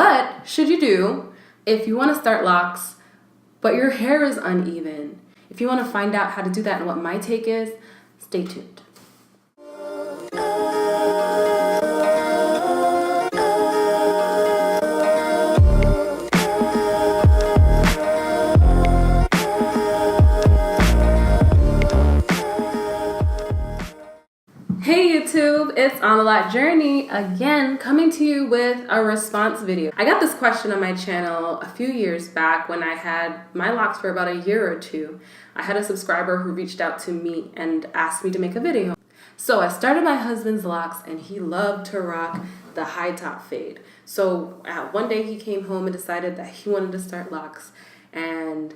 What should you do if you want to start locks, but your hair is uneven? If you want to find out how to do that and what my take is, stay tuned. Hey YouTube, it's on the Loc Journey again, coming to you with a response video. I got this question on my channel a few years back when I had my locks for about a year or two. I had a subscriber who reached out to me and asked me to make a video. So I started my husband's locks and he loved to rock the high top fade. So one day he came home and decided that he wanted to start locks and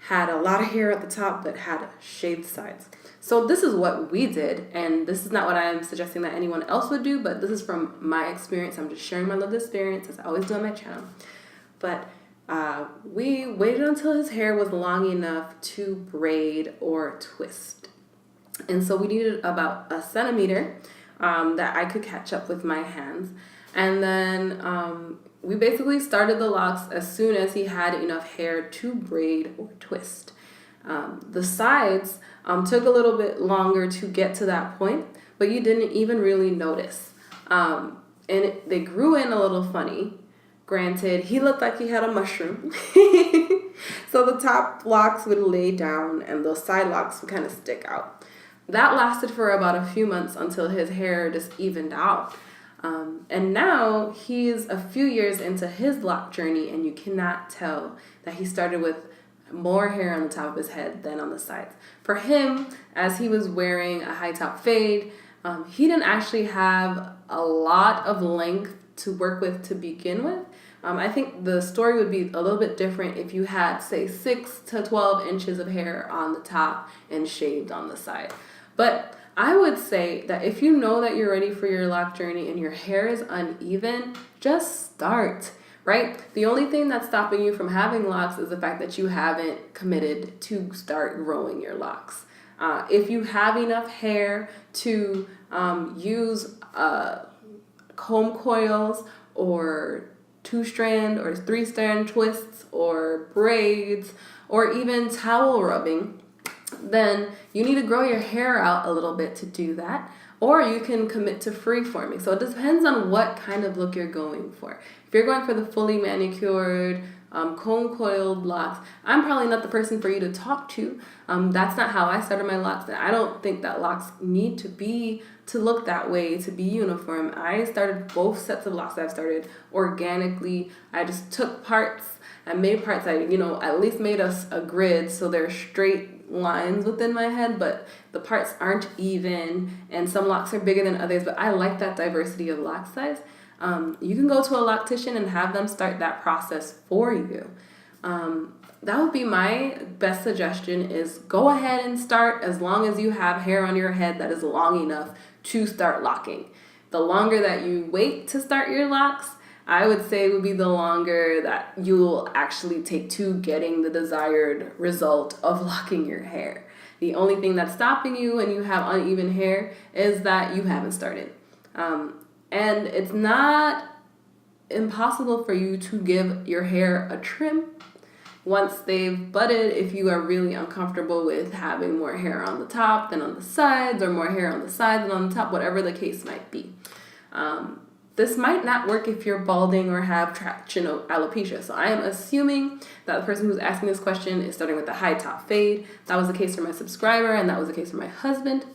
had a lot of hair at the top but had shaved sides. So this is what we did, and this is not what I'm suggesting that anyone else would do, but this is from my experience. I'm just sharing my lived experience, as I always do on my channel. But we waited until his hair was long enough to braid or twist. And so we needed about a centimeter that I could catch up with my hands. And then we basically started the locks as soon as he had enough hair to braid or twist. The sides took a little bit longer to get to that point, but you didn't even really notice. They grew in a little funny. Granted, he looked like he had a mushroom. So the top locks would lay down and the side locks would kind of stick out. That lasted for about a few months until his hair just evened out. And now he's a few years into his loc journey, and you cannot tell that he started with more hair on the top of his head than on the sides. For him, as he was wearing a high top fade, he didn't actually have a lot of length to work with to begin with. I think the story would be a little bit different if you had, say, 6 to 12 inches of hair on the top and shaved on the side. But I would say that if you know that you're ready for your loc journey and your hair is uneven, just start. Right? The only thing that's stopping you from having locks is the fact that you haven't committed to start growing your locks. If you have enough hair to use comb coils or 2-strand or 3-strand twists or braids or even towel rubbing, then you need to grow your hair out a little bit to do that. Or you can commit to free-forming. So it depends on what kind of look you're going for. If you're going for the fully manicured, comb-coiled locks, I'm probably not the person for you to talk to. That's not how I started my locks. And I don't think that locks need to look that way, to be uniform. I started both sets of locks that I've started organically. I just took parts and made parts. I, at least made us a grid so they're straight lines within my head, but the parts aren't even, and some locks are bigger than others, but I like that diversity of lock size. You can go to a loctician and have them start that process for you. That would be my best suggestion, is go ahead and start as long as you have hair on your head that is long enough to start locking. The longer that you wait to start your locks, I would say would be the longer that you'll actually take to getting the desired result of locking your hair. The only thing that's stopping you when you have uneven hair is that you haven't started. And it's not impossible for you to give your hair a trim once they've budded, if you are really uncomfortable with having more hair on the top than on the sides, or more hair on the sides than on the top, whatever the case might be. This might not work if you're balding or have traction alopecia. So I am assuming that the person who's asking this question is starting with the high top fade. That was the case for my subscriber, and that was the case for my husband.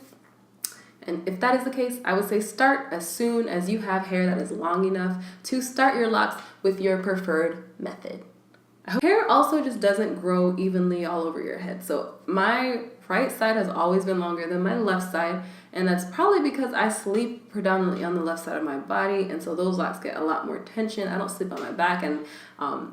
And if that is the case, I would say start as soon as you have hair that is long enough to start your locks with your preferred method. Hair also just doesn't grow evenly all over your head. So my right side has always been longer than my left side, and that's probably because I sleep predominantly on the left side of my body, and so those locks get a lot more tension. I don't sleep on my back, and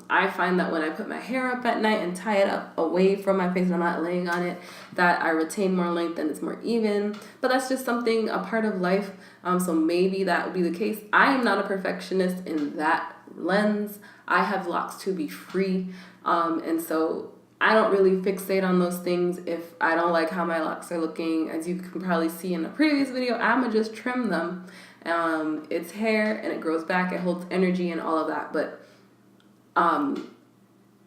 I find that when I put my hair up at night and tie it up away from my face and I'm not laying on it, that I retain more length and it's more even. But that's just something, a part of life, so maybe that would be the case. I am not a perfectionist in that lens. I have locks to be free, and so I don't really fixate on those things. If I don't like how my locks are looking, as you can probably see in a previous video, I'ma just trim them It's hair and it grows back, it holds energy and all of that, but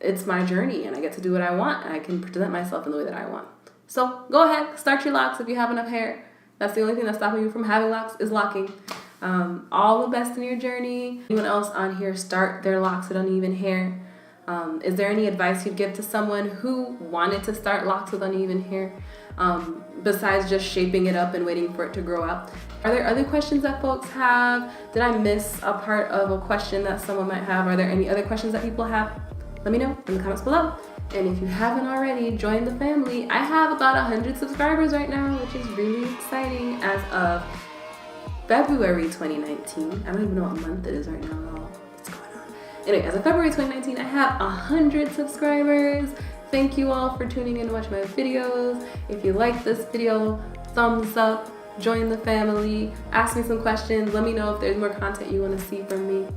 it's my journey and I get to do what I want and I can present myself in the way that I want. So go ahead, start your locks if you have enough hair. That's the only thing that's stopping you from having locks is locking. All the best in your journey. Anyone else on here start their locks with uneven hair? Is there any advice you'd give to someone who wanted to start locks with uneven hair, besides just shaping it up and waiting for it to grow out? Are there other questions that folks have? Did I miss a part of a question that someone might have? Are there any other questions that people have? Let me know in the comments below. And if you haven't already, join the family. I have about 100 subscribers right now, which is really exciting as of February 2019. I don't even know what month it is right now. What's going on? Anyway, as of February 2019, I have 100 subscribers. Thank you all for tuning in to watch my videos. If you like this video, thumbs up, join the family, ask me some questions, let me know if there's more content you want to see from me.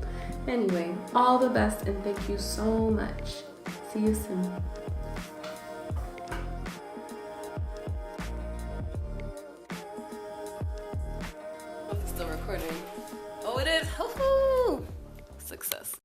Anyway, all the best and thank you so much. See you soon. Still recording. Oh, it is. Success.